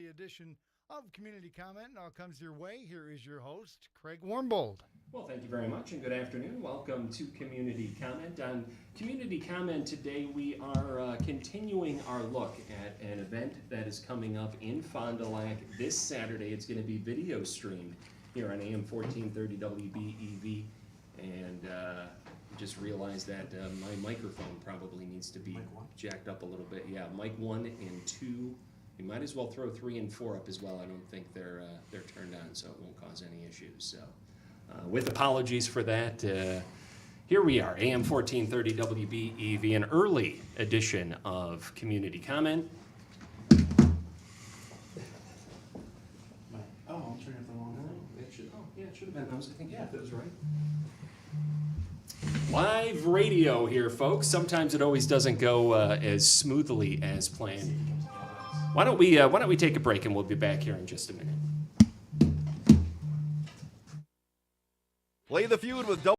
Edition of Community Comment now comes your way. Here is your host, Craig Warmbold. Well, thank you very much and good afternoon. Welcome to Community Comment. On Community Comment today, we are continuing our look at an event that is coming up in Fond du Lac this Saturday. It's going to be video streamed here on AM 1430 WBEV. And just realized that my microphone probably needs to be jacked up a little bit. Yeah, mic 1 and 2. You might as well throw 3 and 4 up as well. I don't think they're turned on, so it won't cause any issues. So, with apologies for that, here we are, AM 1430 WBEV, an early edition of Community Comment. Oh, I'm turning up the wrong one. It should have been those. I think that was right. Live radio here, folks. Sometimes it always doesn't go as smoothly as planned. Why don't we take a break and we'll be back here in just a minute. Play the feud with double.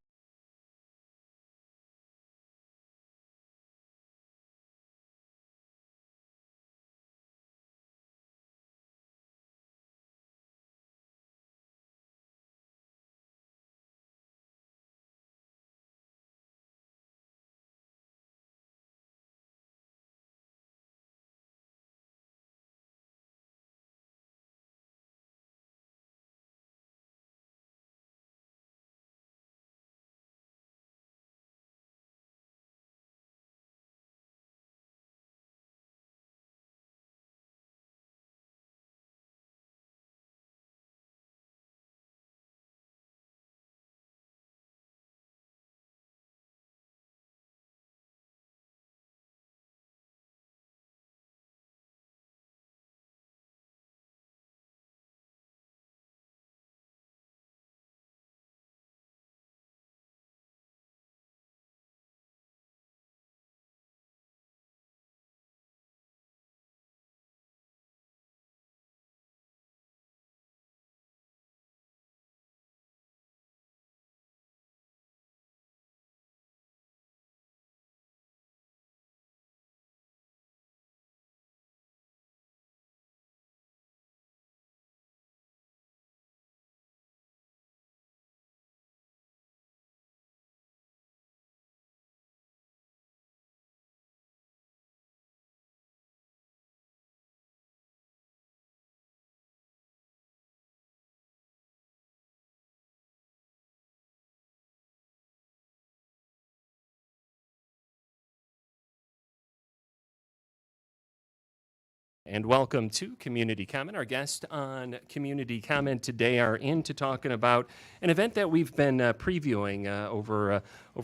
And welcome to Community Comment. Our guests on Community Comment today are into talking about an event that we've been previewing over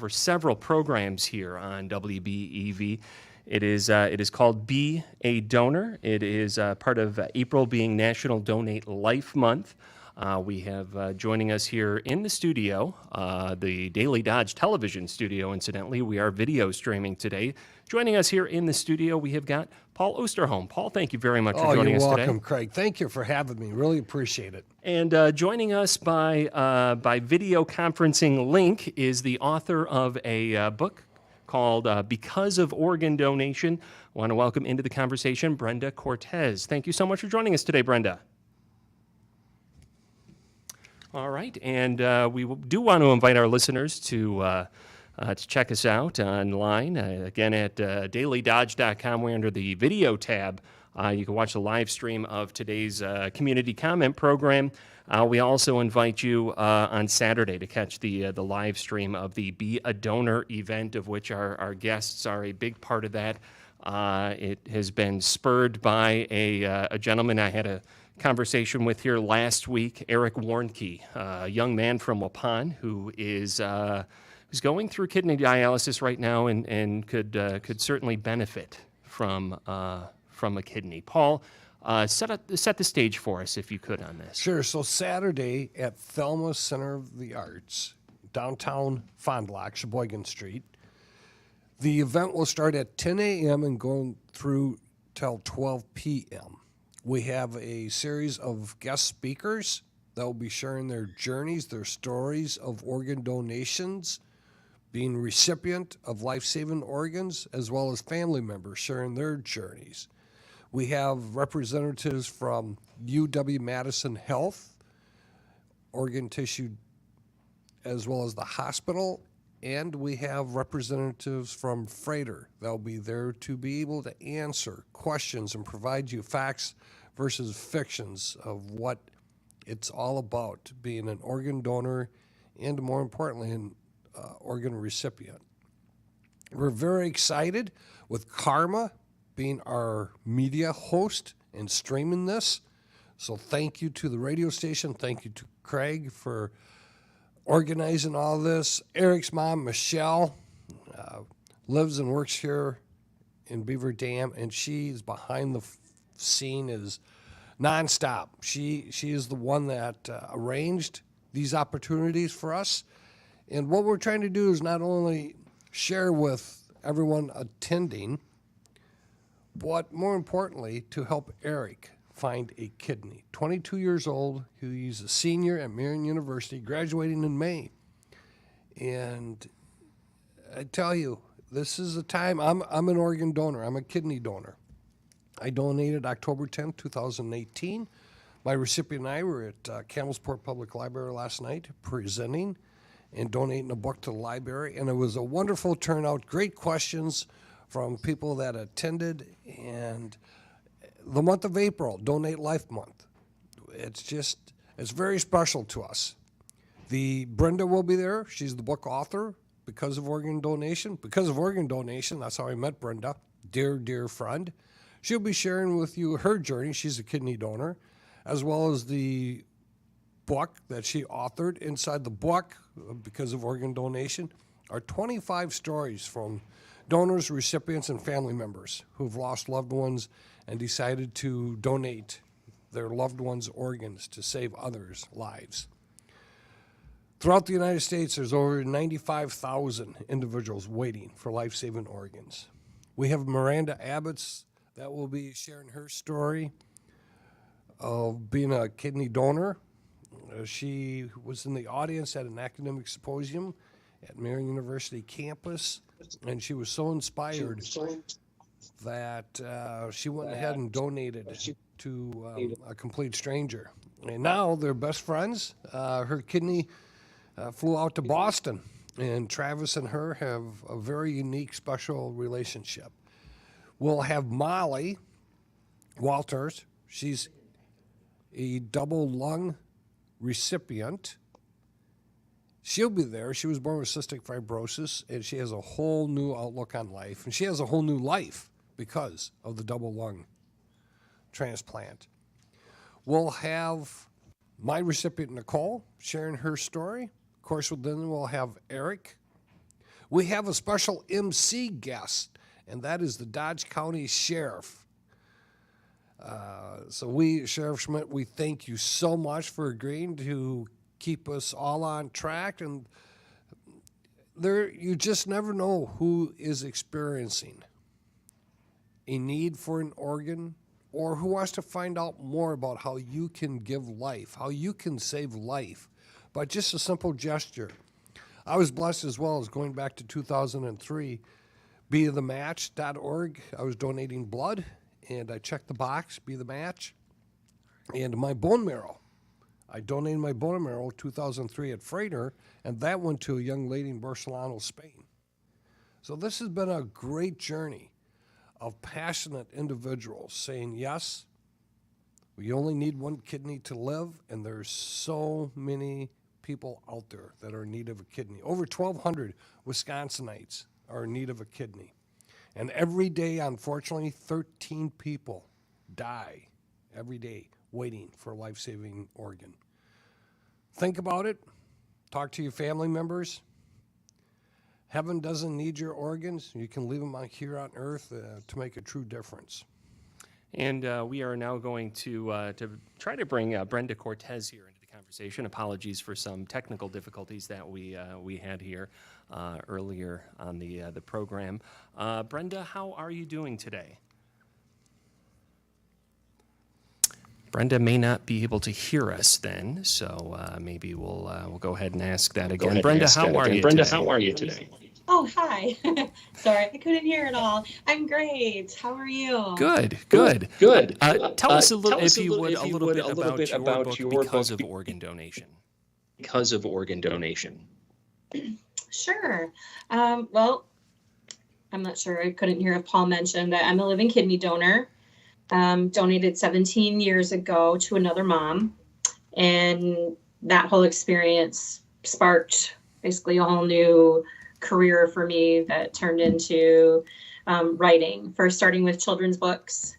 several programs here on WBEV. It is called Be a Donor. It is part of April being National Donate Life Month. We have joining us here in the studio, the Daily Dodge television studio, incidentally. We are video streaming today. Joining us here in the studio, we have got Paul Osterholm. Paul, thank you very much for joining us today. Oh, you're welcome, Craig. Thank you for having me. Really appreciate it. And joining us by video conferencing link is the author of a book called Because of Organ Donation. I want to welcome into the conversation Brenda Cortez. Thank you so much for joining us today, Brenda. All right, and we do want to invite our listeners to check us out online, again at dailydodge.com. We're under the video tab. You can watch the live stream of today's Community Comment program. We also invite you on Saturday to catch the live stream of the Be a Donor event, of which our guests are a big part of that. It has been spurred by a gentleman I had a conversation with here last week, Eric Warnke, a young man from Waupun who is going through kidney dialysis right now and could certainly benefit from a kidney. Paul, set the stage for us if you could on this. Sure. So Saturday at Thelma Center of the Arts, downtown Fond du Lac, Sheboygan Street. The event will start at 10 a.m. and go through till 12 p.m. We have a series of guest speakers that will be sharing their journeys, their stories of organ donations, being recipient of life-saving organs, as well as family members sharing their journeys. We have representatives from UW-Madison Health, organ tissue, as well as the hospital, and we have representatives from Freighter. They'll be there to be able to answer questions and provide you facts versus fictions of what it's all about, being an organ donor and, more importantly, an organ recipient. We're very excited with Karma being our media host and streaming this. So thank you to the radio station. Thank you to Craig for organizing all this. Eric's mom, Michelle, lives and works here in Beaver Dam, and she's behind the scene is nonstop. She is the one that arranged these opportunities for us. And what we're trying to do is not only share with everyone attending, but more importantly, to help Eric find a kidney. 22 years old, he's a senior at Marian University, graduating in May. And I tell you, this is a time, I'm an organ donor, I'm a kidney donor. I donated October 10th, 2018. My recipient and I were at Campbellsport Public Library last night presenting and donating a book to the library. And it was a wonderful turnout, great questions from people that attended. And the month of April, Donate Life Month. It's very special to us. Brenda will be there. She's the book author, Because of Organ Donation. Because of Organ Donation, that's how I met Brenda, dear, dear friend. She'll be sharing with you her journey. She's a kidney donor, as well as the book that she authored. Inside the book, Because of Organ Donation, are 25 stories from donors, recipients, and family members who've lost loved ones and decided to donate their loved ones' organs to save others' lives. Throughout the United States, there's over 95,000 individuals waiting for life-saving organs. We have Miranda Abbott's that will be sharing her story of being a kidney donor. She was in the audience at an academic symposium at Marian University campus, and she was so inspired that she went ahead and donated to a complete stranger. And now they're best friends. Her kidney flew out to Boston, and Travis and her have a very unique, special relationship. We'll have Molly Walters. She's a double lung recipient. She'll be there. She was born with cystic fibrosis, and she has a whole new outlook on life. And she has a whole new life because of the double lung transplant. We'll have my recipient, Nicole, sharing her story. Of course, then we'll have Eric. We have a special MC guest, and that is the Dodge County Sheriff. Sheriff Schmidt, we thank you so much for agreeing to keep us all on track. And you just never know who is experiencing a need for an organ or who wants to find out more about how you can give life, how you can save life by just a simple gesture. I was blessed as well as going back to 2003, bethematch.org. I was donating blood, and I checked the box, Be the Match, and my bone marrow. I donated my bone marrow 2003 at Freighter, and that went to a young lady in Barcelona, Spain. So this has been a great journey of passionate individuals saying, yes, we only need one kidney to live, and there's so many people out there that are in need of a kidney. Over 1,200 Wisconsinites are in need of a kidney. And every day, unfortunately, 13 people die every day waiting for a life-saving organ. Think about it. Talk to your family members. Heaven doesn't need your organs. You can leave them out here on earth to make a true difference. And we are now going to try to bring Brenda Cortez here into the conversation. Apologies for some technical difficulties that we had here earlier on the program. Brenda, how are you doing today? Brenda may not be able to hear us then, so maybe we'll go ahead and ask that again. Brenda, how are you today? Oh, hi. Sorry, I couldn't hear it all. I'm great. How are you? Good, good. Good. Tell us a little, Tell us if you would, a little bit about your book, Because of Organ Donation. Because of organ donation. Sure. Well, I'm not sure. I couldn't hear if Paul mentioned that I'm a living kidney donor. Donated 17 years ago to another mom. And that whole experience sparked basically a whole new career for me that turned into writing. First, starting with children's books.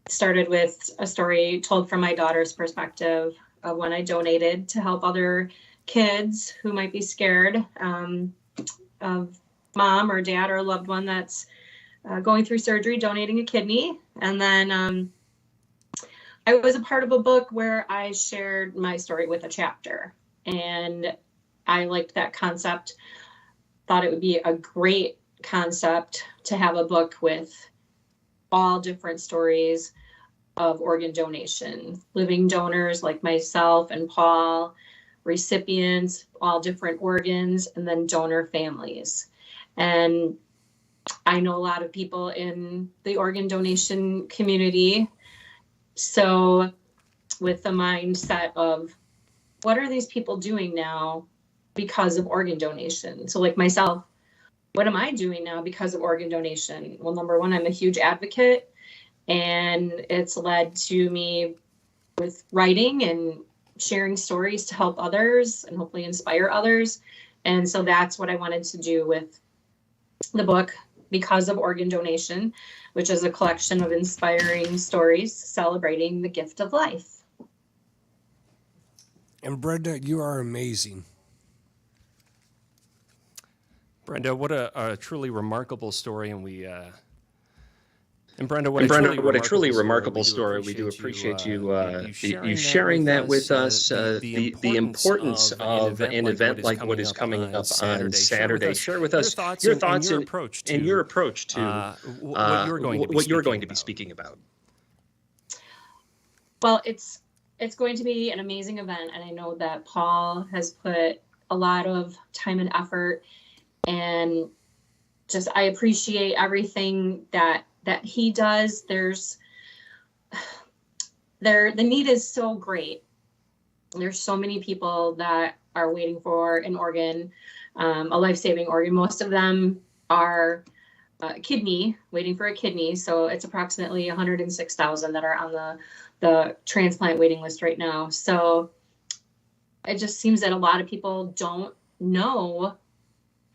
Started with a story told from my daughter's perspective of when I donated to help other kids who might be scared of mom or dad or a loved one that's going through surgery, donating a kidney. And then I was a part of a book where I shared my story with a chapter, and I liked that concept. Thought it would be a great concept to have a book with all different stories of organ donation, living donors like myself and Paul, recipients, all different organs, and then donor families. And I know a lot of people in the organ donation community. So with the mindset of what are these people doing now because of organ donation? So like myself, what am I doing now because of organ donation? Well, number one, I'm a huge advocate, and it's led to me with writing and sharing stories to help others and hopefully inspire others. And so that's what I wanted to do with the book, Because of Organ Donation, which is a collection of inspiring stories celebrating the gift of life. And Brenda, you are amazing. Brenda, what a truly remarkable story, and Brenda, What a truly remarkable story. We do appreciate you sharing that with us. The importance of an event like what is coming up on Saturday. Share with us your thoughts and your approach to what you're going to be speaking about. Well, it's going to be an amazing event, and I know that Paul has put a lot of time and effort, and just I appreciate everything that he does. The need is so great. There's so many people that are waiting for an organ, a life-saving organ. Most of them are waiting for a kidney. So it's approximately 106,000 that are on the transplant waiting list right now. So it just seems that a lot of people don't know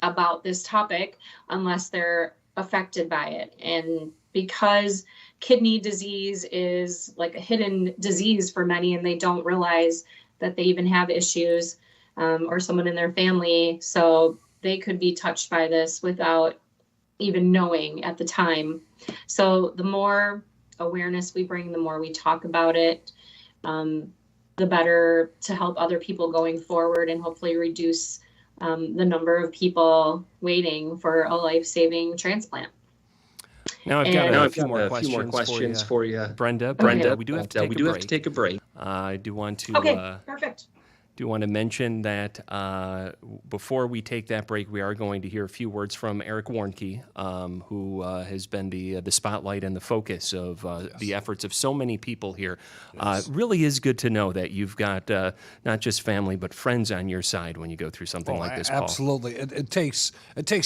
about this topic unless they're affected by it. And because kidney disease is like a hidden disease for many, and they don't realize that they even have issues or someone in their family, so they could be touched by this without even knowing at the time. So the more awareness we bring, the more we talk about it, the better to help other people going forward and hopefully reduce the number of people waiting for a life-saving transplant. Now I've got a few more questions for you, Brenda. Okay. We do have to take a break. I do want to. Okay, perfect. Do want to mention that before we take that break, we are going to hear a few words from Eric Warnke, who has been the spotlight and the focus of the efforts of so many people here. It really is good to know that you've got not just family but friends on your side when you go through something like this, Paul. Absolutely. It takes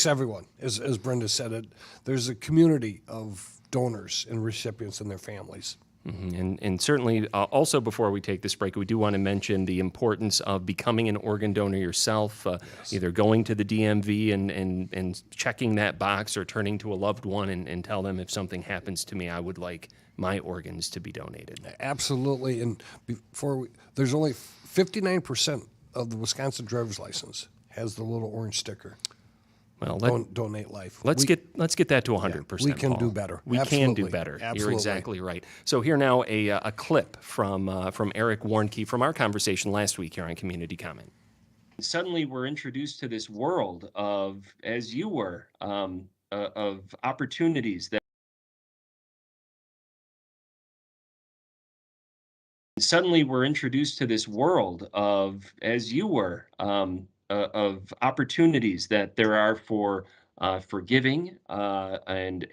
everyone, as Brenda said. There's a community of donors and recipients and their families. Mm-hmm. And certainly, also before we take this break, we do want to mention the importance of becoming an organ donor yourself, either going to the DMV and checking that box or turning to a loved one and tell them, if something happens to me, I would like my organs to be donated. Absolutely. And there's only 59% of the Wisconsin driver's license has the little orange sticker. Well, donate life. Let's get that to 100%. We can Paul. do better. We can do better. Absolutely. You're exactly right. So here now a clip from Eric Warnke from our conversation last week here on Community Comment. Suddenly we're introduced to this world of, as you were, of opportunities that. Suddenly we're introduced to this world of, as you were, of opportunities that there are for giving, and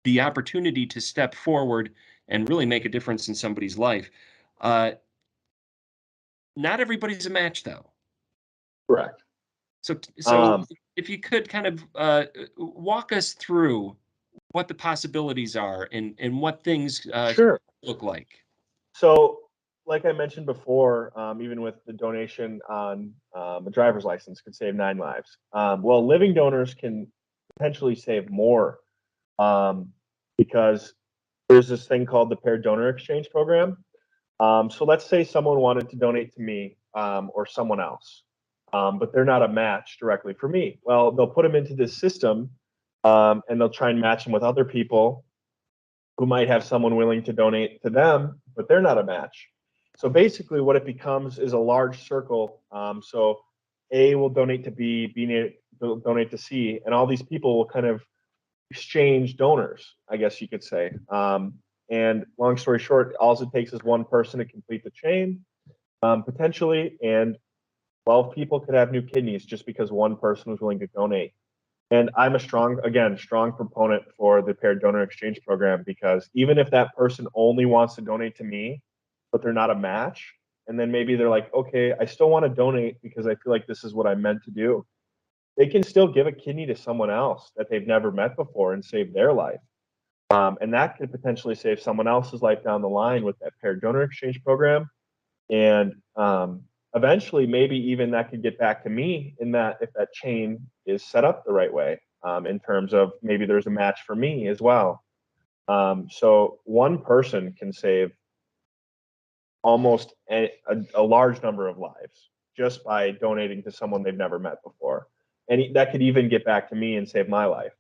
the opportunity to step forward and really make a difference in somebody's life. Uh, Not everybody's a match, though. Correct. So if you could kind of walk us through what the possibilities are and what things Sure. look like. So, like I mentioned before, even with the donation on a driver's license could save 9 lives. Well, living donors can potentially save more, because there's this thing called the paired donor exchange program. So let's say someone wanted to donate to me, or someone else, but they're not a match directly for me. Well, they'll put them into this system, and they'll try and match them with other people who might have someone willing to donate to them, but they're not a match. So basically what it becomes is a large circle. So A will donate to B, B will donate to C, and all these people will kind of exchange donors, I guess you could say. And long story short, all it takes is one person to complete the chain, potentially, and 12 people could have new kidneys just because one person was willing to donate. And I'm a strong proponent for the paired donor exchange program, because even if that person only wants to donate to me, but they're not a match, and then maybe they're like, okay, I still want to donate because I feel like this is what I'm meant to do, they can still give a kidney to someone else that they've never met before and save their life. And that could potentially save someone else's life down the line with that paired donor exchange program. And eventually, maybe even that could get back to me, in that if that chain is set up the right way, in terms of maybe there's a match for me as well. So one person can save almost a large number of lives just by donating to someone they've never met before. And that could even get back to me and save my life.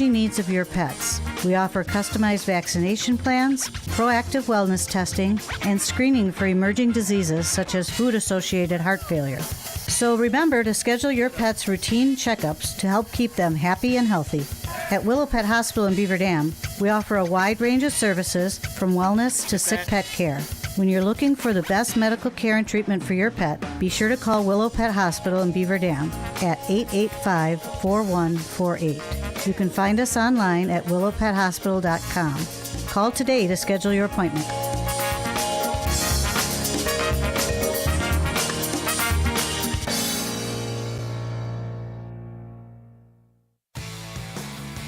Needs of your pets. We offer customized vaccination plans, proactive wellness testing, and screening for emerging diseases such as food-associated heart failure. So remember to schedule your pet's routine checkups to help keep them happy and healthy. At Willow Pet Hospital in Beaver Dam, we offer a wide range of services from wellness to sick pet care. When you're looking for the best medical care and treatment for your pet, be sure to call Willow Pet Hospital in Beaver Dam at 885-4148. You can find us online at willowpethospital.com. Call today to schedule your appointment.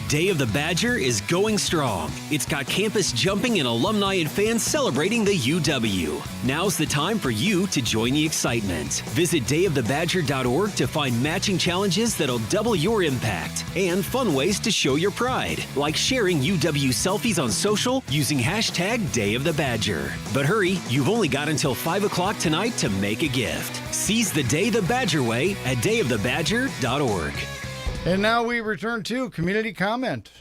Day of the Badger is going strong. It's got campus jumping and alumni and fans celebrating the UW. Now's the time for you to join the excitement. Visit dayofthebadger.org to find matching challenges that'll double your impact and fun ways to show your pride, like sharing UW selfies on social using hashtag #DayOfTheBadger. But hurry, you've only got until 5 o'clock tonight to make a gift. Seize the Day the Badger way at dayofthebadger.org. And now we return to community comment.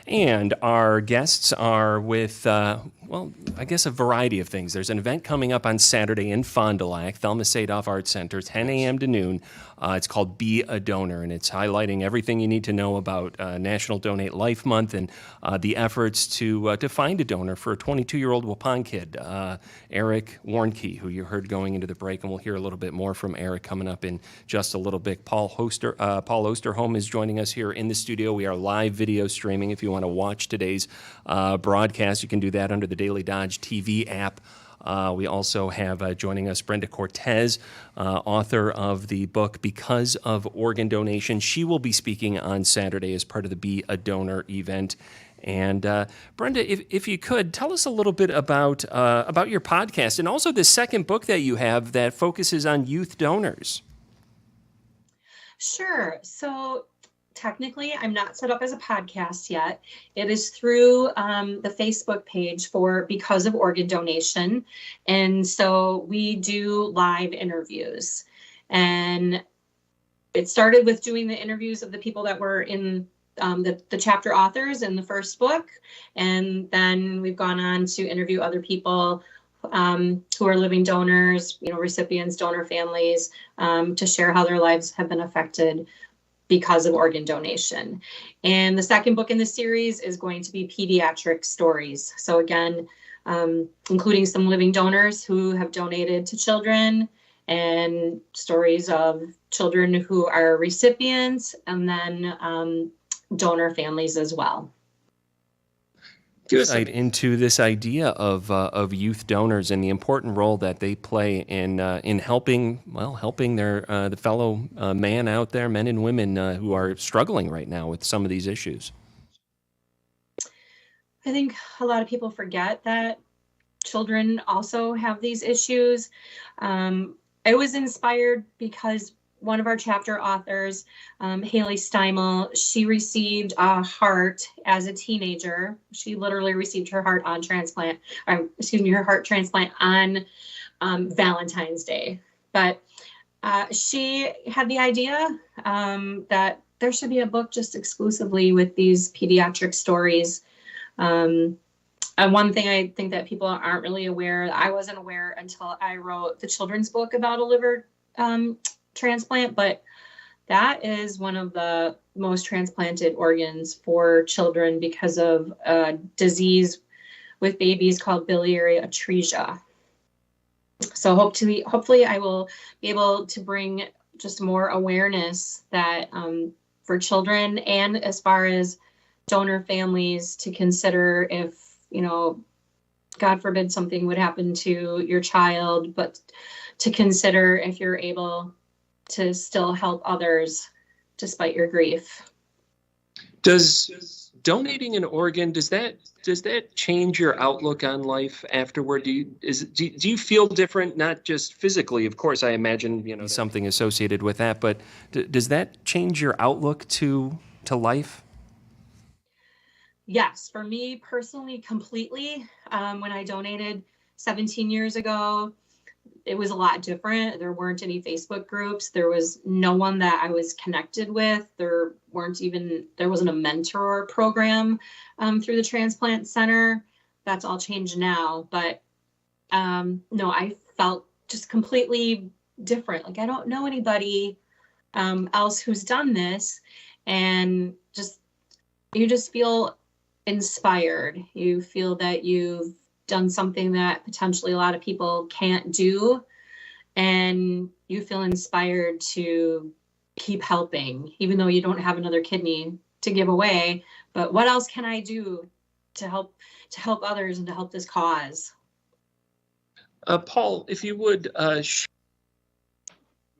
And our guests are with, well, I guess a variety of things. There's an event coming up on Saturday in Fond du Lac, Thelma Sadoff Arts Center, 10 a.m. to noon. It's called Be a Donor, and it's highlighting everything you need to know about National Donate Life Month and the efforts to find a donor for a 22-year-old Waupun kid, Eric Warnke, who you heard going into the break, and we'll hear a little bit more from Eric coming up in just a little bit. Paul Osterholm is joining us here in the studio. We are live video streaming. If you want to watch today's broadcast, you can do that under the Daily Dodge TV app. We also have joining us Brenda Cortez, author of the book Because of Organ Donation. She will be speaking on Saturday as part of the Be a Donor event. And Brenda, if you could, tell us a little bit about your podcast and also the second book that you have that focuses on youth donors. Sure. So technically, I'm not set up as a podcast yet. It is through the Facebook page for Because of Organ Donation. And so we do live interviews. And it started with doing the interviews of the people that were in the chapter authors in the first book. And then we've gone on to interview other people who are living donors, recipients, donor families, to share how their lives have been affected because of organ donation. And the second book in the series is going to be pediatric stories. So again, including some living donors who have donated to children, and stories of children who are recipients, and then donor families as well. Insight into this idea of youth donors and the important role that they play in helping their the fellow man out there, men and women who are struggling right now with some of these issues. I think a lot of people forget that children also have these issues. I was inspired because one of our chapter authors, Haley Steimel, she received a heart as a teenager. She literally received her heart transplant on Valentine's Day. But she had the idea that there should be a book just exclusively with these pediatric stories. And one thing I think that people aren't really aware, I wasn't aware until I wrote the children's book about a liver transplant, but that is one of the most transplanted organs for children because of a disease with babies called biliary atresia. So hopefully I will be able to bring just more awareness that for children, and as far as donor families, to consider if, God forbid something would happen to your child, but to consider if you're able to still help others despite your grief. Does donating an organ, does that change your outlook on life afterward? Do you feel different, not just physically? Of course, I imagine something associated with that, but does that change your outlook to life? Yes, for me personally, completely. When I donated 17 years ago, it was a lot different. There weren't any Facebook groups. There was no one that I was connected with. There wasn't a mentor program through the transplant center. That's all changed now. But no, I felt just completely different. Like I don't know anybody else who's done this, and you just feel inspired. You feel that you've done something that potentially a lot of people can't do, and you feel inspired to keep helping, even though you don't have another kidney to give away. But what else can I do to help others and to help this cause? Paul, if you would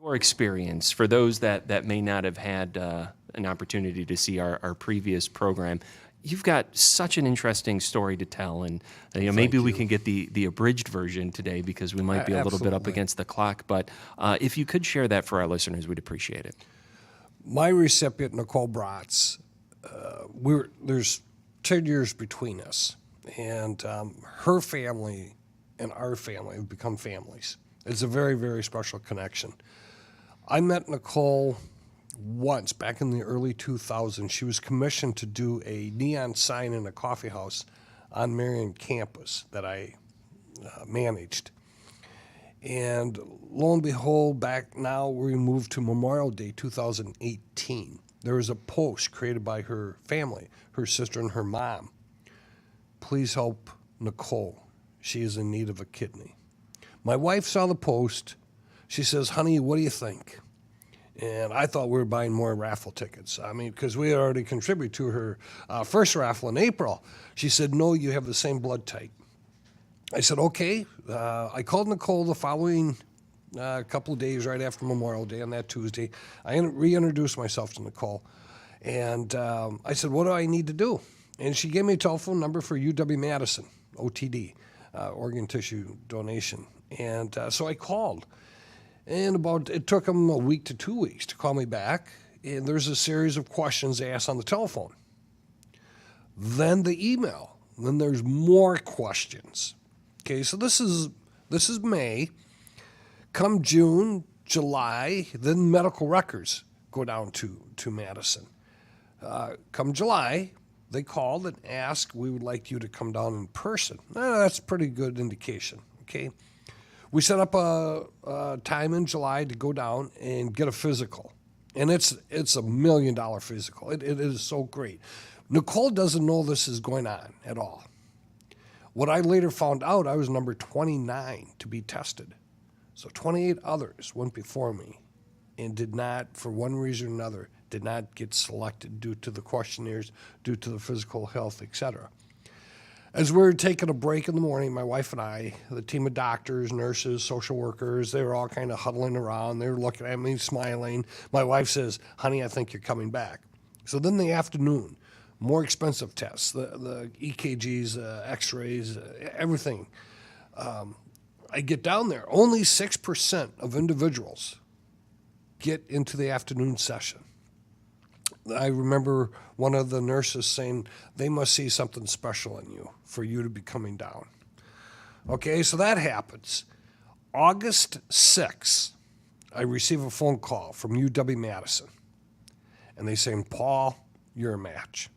your experience for those that may not have had an opportunity to see our previous program. You've got such an interesting story to tell, and maybe we can get the abridged version today because we might be a little bit up against the clock. But if you could share that for our listeners, we'd appreciate it. My recipient, Nicole Bratz, there's 10 years between us, and her family and our family have become families. It's a very, very special connection. I met Nicole once back in the early 2000s. She was commissioned to do a neon sign in a coffee house on Marion campus that I managed. And lo and behold, back now we moved to Memorial Day 2018. There was a post created by her family, her sister and her mom. Please help Nicole. She is in need of a kidney. My wife saw the post. She says, honey, what do you think? And I thought we were buying more raffle tickets. I mean, because we had already contributed to her first raffle in April. She said, no, you have the same blood type. I said, okay. I called Nicole the following couple of days right after Memorial Day on that Tuesday. I reintroduced myself to Nicole. And I said, what do I need to do? And she gave me a telephone number for UW-Madison, OTD, organ tissue donation. And so I called. And it took them a week to 2 weeks to call me back. And there's a series of questions they asked on the telephone. Then the email. Then there's more questions. Okay, so this is May. Come June, July, then medical records go down to Madison. Come July, they called and asked, we would like you to come down in person. That's a pretty good indication, okay? We set up a time in July to go down and get a physical. And it's a $1 million physical. It is so great. Nicole doesn't know this is going on at all. What I later found out, I was number 29 to be tested. So 28 others went before me and did not, for one reason or another, did not get selected due to the questionnaires, due to the physical health, etc. As we were taking a break in the morning, my wife and I, the team of doctors, nurses, social workers, they were all kind of huddling around. They were looking at me, smiling. My wife says, honey, I think you're coming back. So then in the afternoon, more expensive tests, the EKGs, x-rays, everything. I get down there. Only 6% of individuals get into the afternoon session. I remember one of the nurses saying, they must see something special in you for you to be coming down. Okay, so that happens. August 6th, I receive a phone call from UW-Madison. And they say, Paul, you're a match.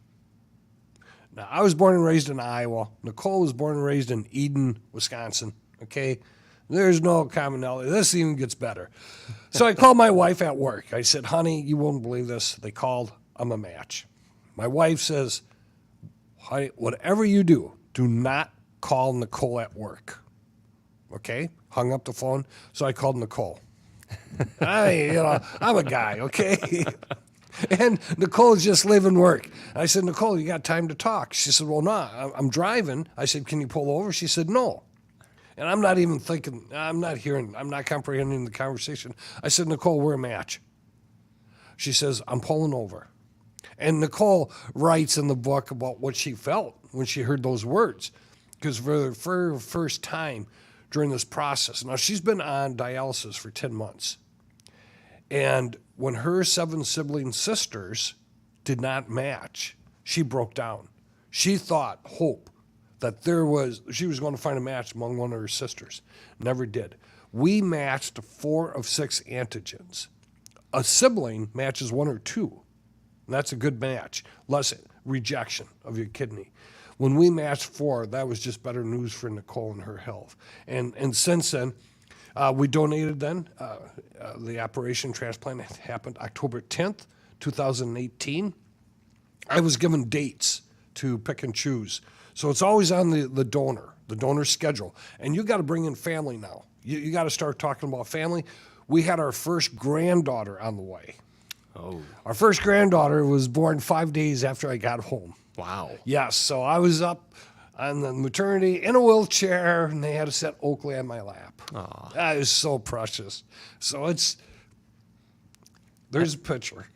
Now, I was born and raised in Iowa. Nicole was born and raised in Eden, Wisconsin. Okay? There's no commonality. This even gets better. So I called my wife at work. I said, honey, you won't believe this. They called. I'm a match. My wife says, honey, whatever you do, do not call Nicole at work. Okay? Hung up the phone. So I called Nicole. I'm a guy, okay? And Nicole's just leaving work. I said, Nicole, you got time to talk? She said, well, no, I'm driving. I said, can you pull over? She said, no. And I'm not even thinking, I'm not comprehending the conversation. I said, Nicole, we're a match. She says, I'm pulling over. And Nicole writes in the book about what she felt when she heard those words. Because for the first time during this process, now she's been on dialysis for 10 months. And when her 7 sibling sisters did not match, she broke down. She thought, hope, that she was going to find a match among one of her sisters. Never did. We matched 4 of 6 antigens. A sibling matches 1 or 2. And that's a good match. Less rejection of your kidney. When we matched 4, that was just better news for Nicole and her health. And since then, we donated then. The operation transplant happened October 10th, 2018. I was given dates to pick and choose. So it's always on the donor schedule. And you got to bring in family now. You got to start talking about family. We had our first granddaughter on the way. Oh. Our first granddaughter was born 5 days after I got home. Wow. Yes, so I was up on the maternity in a wheelchair, and they had to set Oakley on my lap. Aww. That is so precious. So there's a picture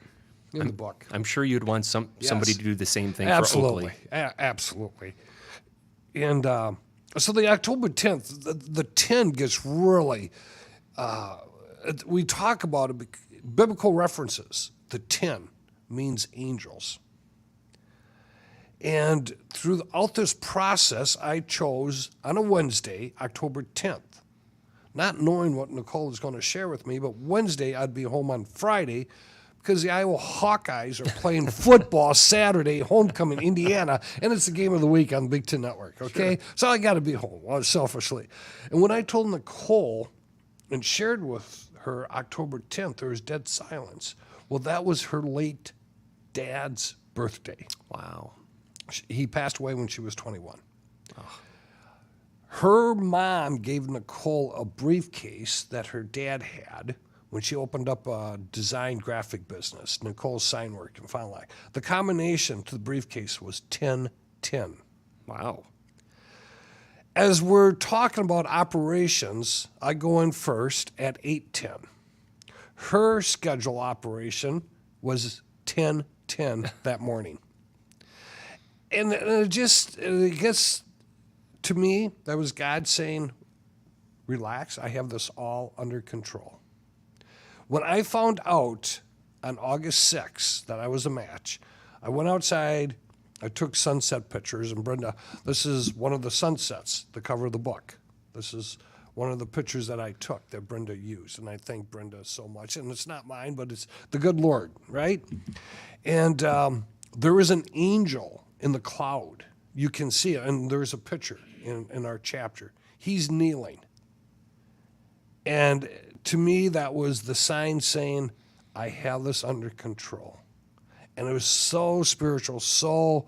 in the book. I'm sure you'd want somebody to do the same thing Absolutely. for Oakley. Absolutely. And so the October 10th, the 10 gets really, we talk about it, biblical references. The 10 means angels. And throughout this process, I chose on a Wednesday, October 10th, not knowing what Nicole is going to share with me, but Wednesday I'd be home on Friday because the Iowa Hawkeyes are playing football Saturday, homecoming, Indiana, and it's the game of the week on the Big Ten Network, okay? Sure. So I got to be home, selfishly. And when I told Nicole and shared with her October 10th, there was dead silence. Well, that was her late dad's birthday. Wow. He passed away when she was 21. Oh. Her mom gave Nicole a briefcase that her dad had when she opened up a design graphic business, Nicole's Sign Work in Fond du Lac. The combination to the briefcase was 1010. Wow. As we're talking about operations, I go in first at 8:10. Her schedule operation was 10:10 that morning. And it gets, to me, that was God saying, relax, I have this all under control. When I found out on August 6th that I was a match, I went outside, I took sunset pictures, and Brenda, this is one of the sunsets, the cover of the book. This is one of the pictures that I took that Brenda used, and I thank Brenda so much. And it's not mine, but it's the good Lord, right? And there was an angel in the cloud. You can see it, and there's a picture in our chapter. He's kneeling. And to me, that was the sign saying, I have this under control. And it was so spiritual, so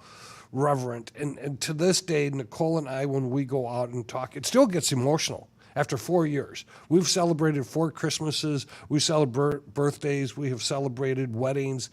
reverent. And to this day, Nicole and I, when we go out and talk, it still gets emotional. After 4 years, we've celebrated 4 Christmases, we celebrate birthdays, we have celebrated weddings.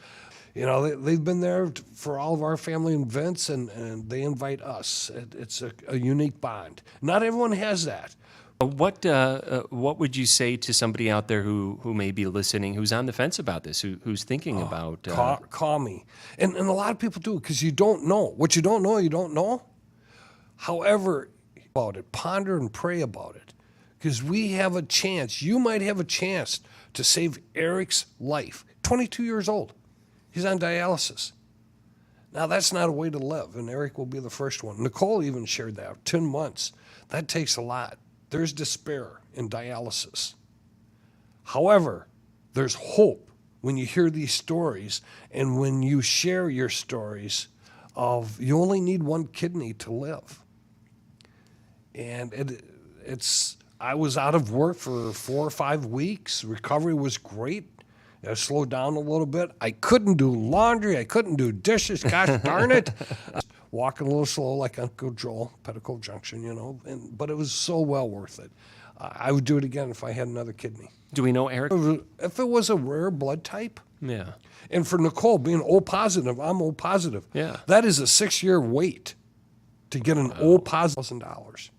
You know, they've been there for all of our family events, and they invite us. It's a unique bond. Not everyone has that. What would you say to somebody out there who may be listening, who's on the fence about this, who's thinking about... Call me. And a lot of people do, because you don't know. What you don't know, you don't know. However, about it, ponder and pray about it. Because we have a chance, you might have a chance to save Eric's life. 22 years old. He's on dialysis. Now, that's not a way to live, and Eric will be the first one. Nicole even shared that, 10 months. That takes a lot. There's despair in dialysis. However, there's hope when you hear these stories and when you share your stories of you only need one kidney to live. And I was out of work for 4 or 5 weeks. Recovery was great. I slowed down a little bit. I couldn't do laundry. I couldn't do dishes. Gosh darn it. Walking a little slow like Uncle Joel, Petticoat Junction, you know. But it was so well worth it. I would do it again if I had another kidney. Do we know Eric? If it was a rare blood type. Yeah. And for Nicole, being O positive, I'm O positive. Yeah. That is a 6-year wait to get an O positive $1,000.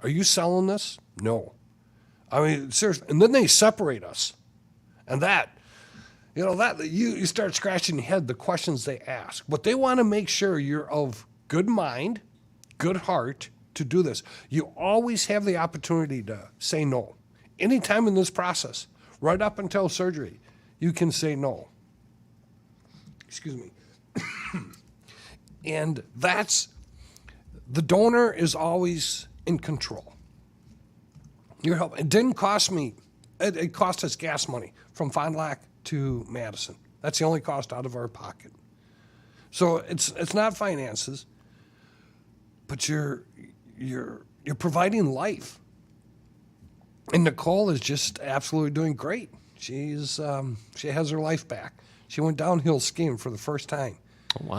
Are you selling this? No. I mean, seriously. And then they separate us. And you start scratching your head, the questions they ask. But they want to make sure you're of good mind, good heart to do this. You always have the opportunity to say no. Anytime in this process, right up until surgery, you can say no. Excuse me. And the donor is always in control. Your help. It didn't cost me. It cost us gas money from Fond du Lac to Madison. That's the only cost out of our pocket. So it's not finances, but you're providing life. And Nicole is just absolutely doing great. She has her life back. She went downhill skiing for the first time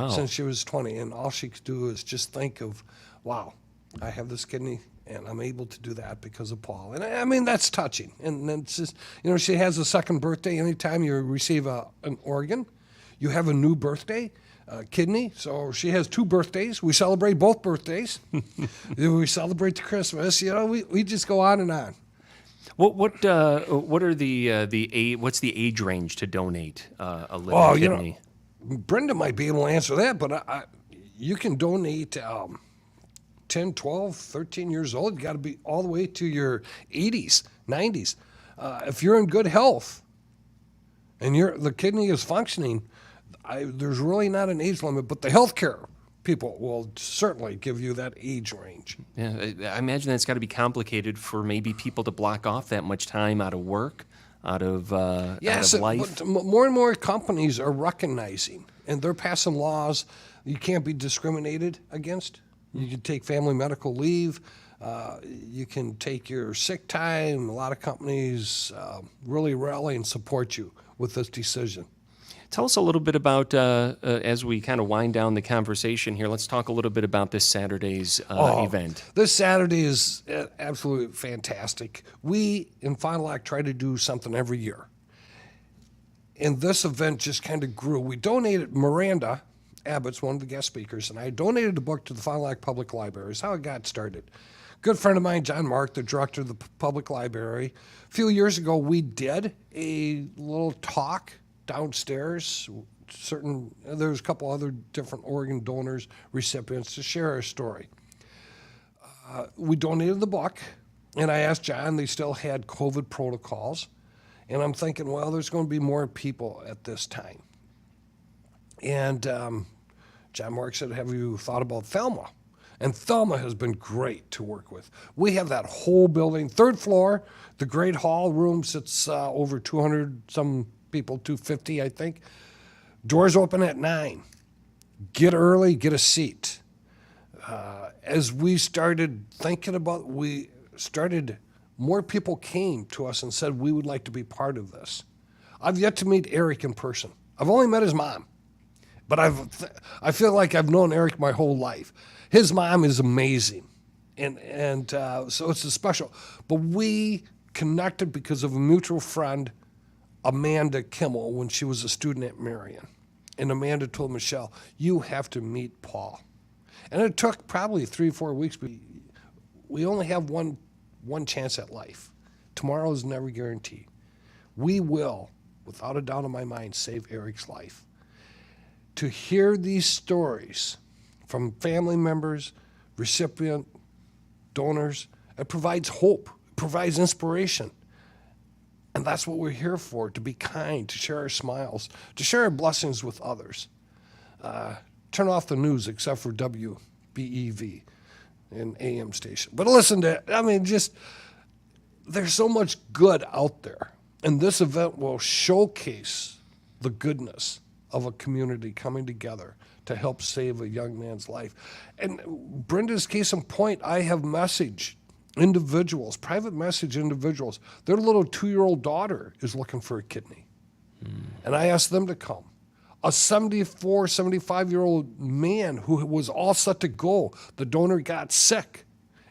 since she was 20, and all she could do is just think of, wow, I have this kidney. And I'm able to do that because of Paul. And I mean, that's touching. And it's just, she has a second birthday. Anytime you receive an organ, you have a new birthday, kidney. So she has 2 birthdays. We celebrate both birthdays. We celebrate the Christmas. We just go on and on. What are what's the age range to donate a living kidney? Brenda might be able to answer that, but you can donate 10, 12, 13 years old. You got to be all the way to your 80s, 90s. If you're in good health and the kidney is functioning, there's really not an age limit, but the healthcare people will certainly give you that age range. Yeah, I imagine that's got to be complicated for maybe people to block off that much time out of work, out of life. But more and more companies are recognizing, and they're passing laws you can't be discriminated against. You can take family medical leave. You can take your sick time. A lot of companies really rally and support you with this decision. Tell us a little bit about, as we kind of wind down the conversation here, let's talk a little bit about this Saturday's event. This Saturday is absolutely fantastic. We in Fond du Lac try to do something every year. And this event just kind of grew. We donated Miranda Abbott's one of the guest speakers, and I donated a book to the Fond du Lac Public Library. That's how it got started. Good friend of mine, John Mark, the director of the public library. A few years ago, we did a little talk downstairs. There was a couple other different organ donors, recipients to share our story. We donated the book, and I asked John, they still had COVID protocols, and I'm thinking, well, there's going to be more people at this time. And John Mark said, have you thought about Thelma? And Thelma has been great to work with. We have that whole building, 3rd floor, the great hall room sits over 200 some people, 250, I think. Doors open at 9. Get early, get a seat. As we started thinking about, more people came to us and said, we would like to be part of this. I've yet to meet Eric in person. I've only met his mom, but I feel like I've known Eric my whole life. His mom is amazing, and so it's a special. But we connected because of a mutual friend, Amanda Kimmel, when she was a student at Marion. And Amanda told Michelle, you have to meet Paul. And it took probably 3 or 4 weeks. We only have one chance at life. Tomorrow is never guaranteed. We will, without a doubt in my mind, save Eric's life. To hear these stories from family members, recipient, donors, it provides hope, it provides inspiration. And that's what we're here for, to be kind, to share our smiles, to share our blessings with others. Turn off the news except for WBEV, an AM station. But listen to it. I mean, just, there's so much good out there. And this event will showcase the goodness of a community coming together to help save a young man's life. And Brenda's case in point, I have messaged individuals, private message individuals, their little 2-year-old daughter is looking for a kidney. And I asked them to come. A 74, 75-year-old man who was all set to go, the donor got sick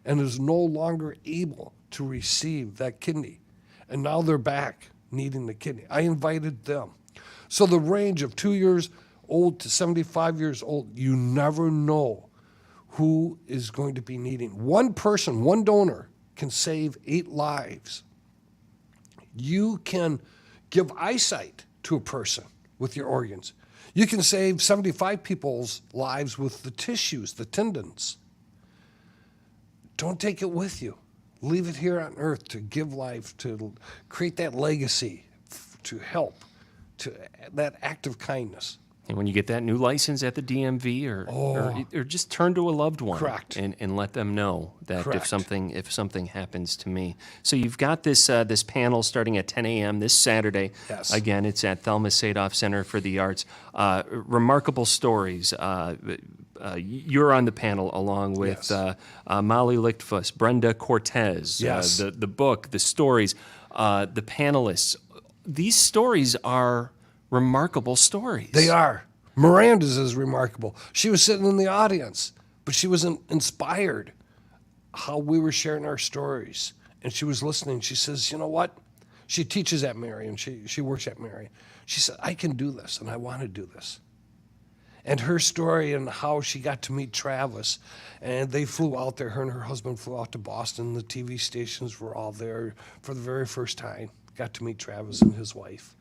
and is no longer able to receive that kidney. And now they're back needing the kidney. I invited them. So the range of 2 years old to 75 years old, you never know who is going to be needing. One person, one donor can save 8 lives. You can give eyesight to a person with your organs. You can save 75 people's lives with the tissues, the tendons. Don't take it with you. Leave it here on earth to give life, to create that legacy, to help, to that act of kindness. And when you get that new license at the DMV, or just turn to a loved one, Correct. and let them know that Correct. if something happens to me. So you've got this this panel starting at 10 a.m. this Saturday. Yes. Again, it's at Thelma Sadoff Center for the Arts. Remarkable stories. You're on the panel along with Yes. Molly Lichtfuss, Brenda Cortez. Yes. The book, the stories, the panelists. These stories are remarkable stories. They are. Miranda's is remarkable. She was sitting in the audience, but she was inspired how we were sharing our stories. And she was listening. She says, you know what? She teaches at Marion. She works at Marion. She said, I can do this, and I want to do this. And her story and how she got to meet Travis. And they flew out there. Her and her husband flew out to Boston. The TV stations were all there for the very first time. Got to meet Travis and his wife.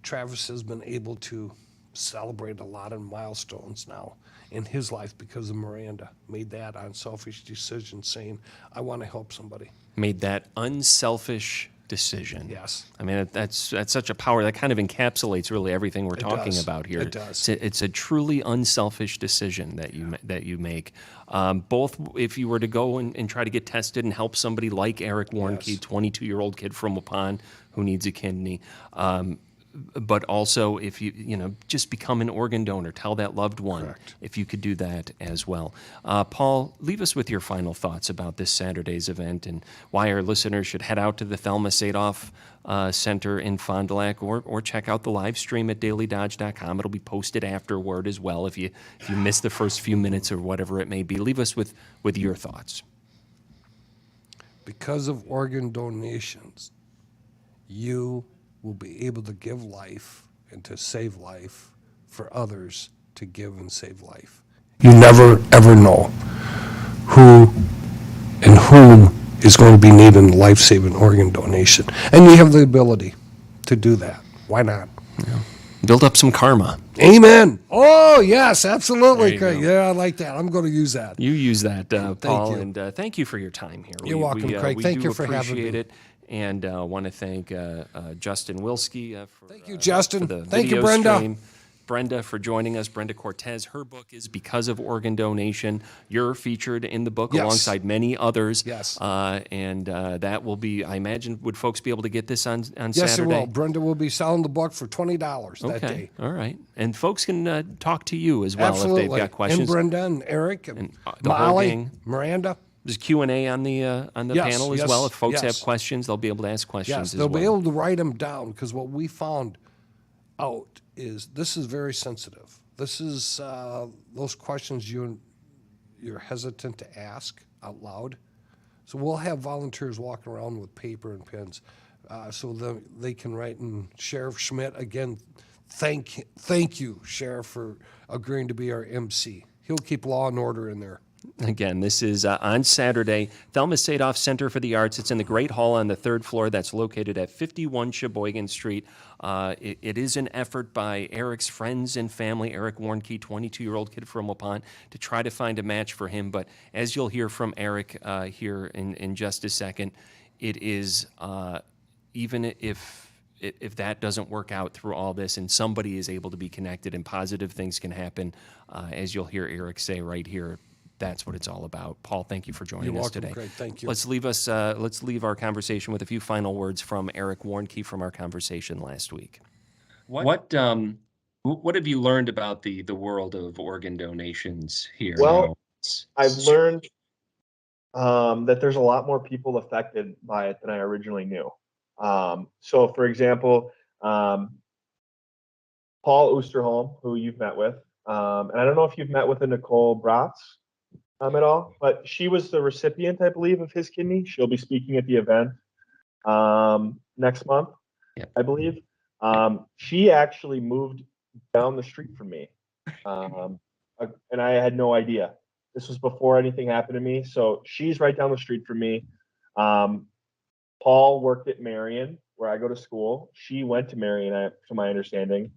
Travis has been able to celebrate a lot of milestones now in his life because of Miranda. Made that unselfish decision saying, I want to help somebody. Made that unselfish decision. Yes. I mean, that's such a power. That kind of encapsulates really everything we're talking does. about here. It does. It's a truly unselfish decision that you make. Both if you were to go and try to get tested and help somebody like Eric Warnke, Yes. 22-year-old kid from Waupun who needs a kidney, but also if you just become an organ donor, tell that loved one. Correct. If you could do that as well. Paul, leave us with your final thoughts about this Saturday's event and why our listeners should head out to the Thelma Sadoff Center in Fond du Lac or check out the live stream at dailydodge.com. It'll be posted afterward as well if you miss the first few minutes or whatever it may be. Leave us with your thoughts. Because of organ donations, you will be able to give life and to save life for others to give and save life. You never, ever know who and whom is going to be needing a life-saving organ donation. And you have the ability to do that. Why not? Yeah. Build up some karma. Amen. Oh, yes, absolutely. There you go. Yeah, I like that. I'm going to use that. You use that, Paul, you. and thank you for your time here. You're welcome, Craig. Thank you for having appreciate me. it. And want to thank Justin Wilski for Thank you, Justin. for the Thank you, video Brenda. stream. Brenda for joining us. Brenda Cortez. Her book is Because of Organ Donation. You're featured in the book Yes. alongside many others. Yes. And that will be, I imagine, would folks be able to get this on Yes, Saturday? it will. Brenda will be selling the book for $20 that day. All right. And folks can talk to you as well Absolutely. if they've got questions. And Brenda and Eric and, the whole Molly, gang. Miranda. There's Q&A on the Yes, panel as yes, well. If folks yes. have questions, they'll be able to ask questions Yes, as they'll well. be able to write them down because what we found out is this is very sensitive. This is those questions you're hesitant to ask out loud. So we'll have volunteers walking around with paper and pens, so they can write. And Sheriff Schmidt, again, thank you, Sheriff, for agreeing to be our MC. He'll keep law and order in there. Again, this is on Saturday, Thelma Sadoff Center for the Arts. It's in the Great Hall on the 3rd floor. That's located at 51 Sheboygan Street. It is an effort by Eric's friends and family, Eric Warnke, 22-year-old kid from Waupun, to try to find a match for him. But as you'll hear from Eric here in just a second, it is, even if that doesn't work out through all this and somebody is able to be connected and positive things can happen, as you'll hear Eric say right here, that's what it's all about. Paul, thank you for joining us today. Greg. Thank you. Let's leave our conversation with a few final words from Eric Warnke from our conversation last week. What have you learned about the world of organ donations here? Well, I've learned that there's a lot more people affected by it than I originally knew. So, for example, Paul Oosterholm, who you've met with, and I don't know if you've met with Nicole Bratz at all, but she was the recipient, I believe, of his kidney. She'll be speaking at the event next month, I believe. She actually moved down the street from me, and I had no idea. This was before anything happened to me, so she's right down the street from me. Paul worked at Marion, where I go to school. She went to Marion, to my understanding.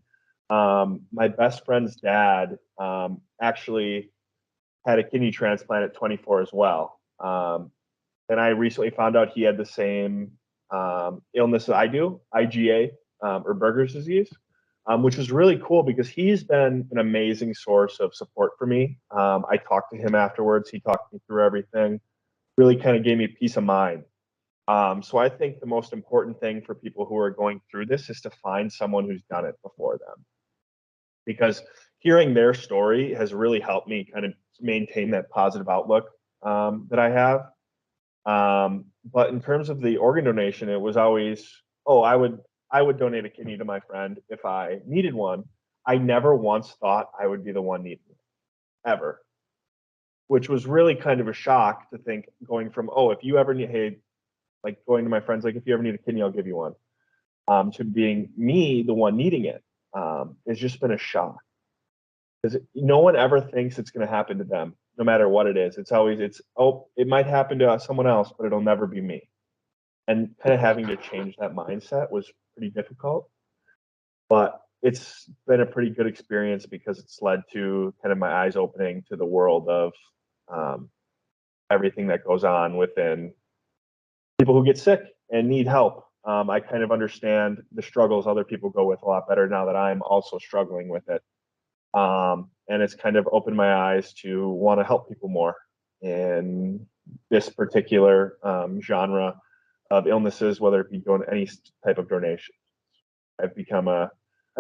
My best friend's dad actually had a kidney transplant at 24 as well. And I recently found out he had the same illness that I do, IgA, or Berger's disease, which was really cool because he's been an amazing source of support for me. I talked to him afterwards. He talked me through everything, really kind of gave me peace of mind. So I think the most important thing for people who are going through this is to find someone who's done it before them. Because hearing their story has really helped me kind of maintain that positive outlook that I have. But in terms of the organ donation, it was always, I would donate a kidney to my friend if I needed one. I never once thought I would be the one needing it, ever. Which was really kind of a shock to think, going from, if you ever need, like going to my friends, like, if you ever need a kidney, I'll give you one, to being me, the one needing it. It's just been a shock, because no one ever thinks it's going to happen to them, no matter what it is. It's always, it might happen to someone else, but it'll never be me. And kind of having to change that mindset was pretty difficult, but it's been a pretty good experience because it's led to kind of my eyes opening to the world of everything that goes on within people who get sick and need help. I kind of understand the struggles other people go with a lot better now that I'm also struggling with it. And it's kind of opened my eyes to want to help people more in this particular genre of illnesses, whether it be doing any type of donation. I've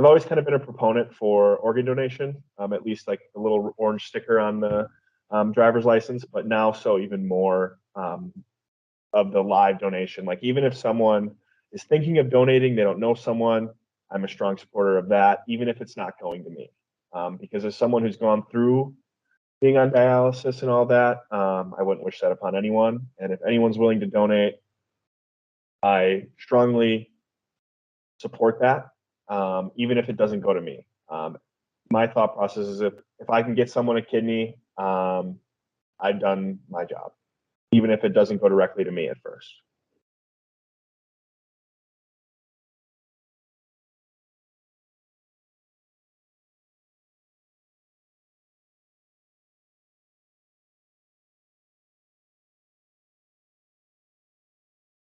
always kind of been a proponent for organ donation, at least like the little orange sticker on the driver's license, but now so even more of the live donation. Like, even if someone is thinking of donating, they don't know someone, I'm a strong supporter of that, even if it's not going to me. Because as someone who's gone through being on dialysis and all that, I wouldn't wish that upon anyone. And if anyone's willing to donate, I strongly support that, even if it doesn't go to me. My thought process is if I can get someone a kidney, I've done my job, even if it doesn't go directly to me at first.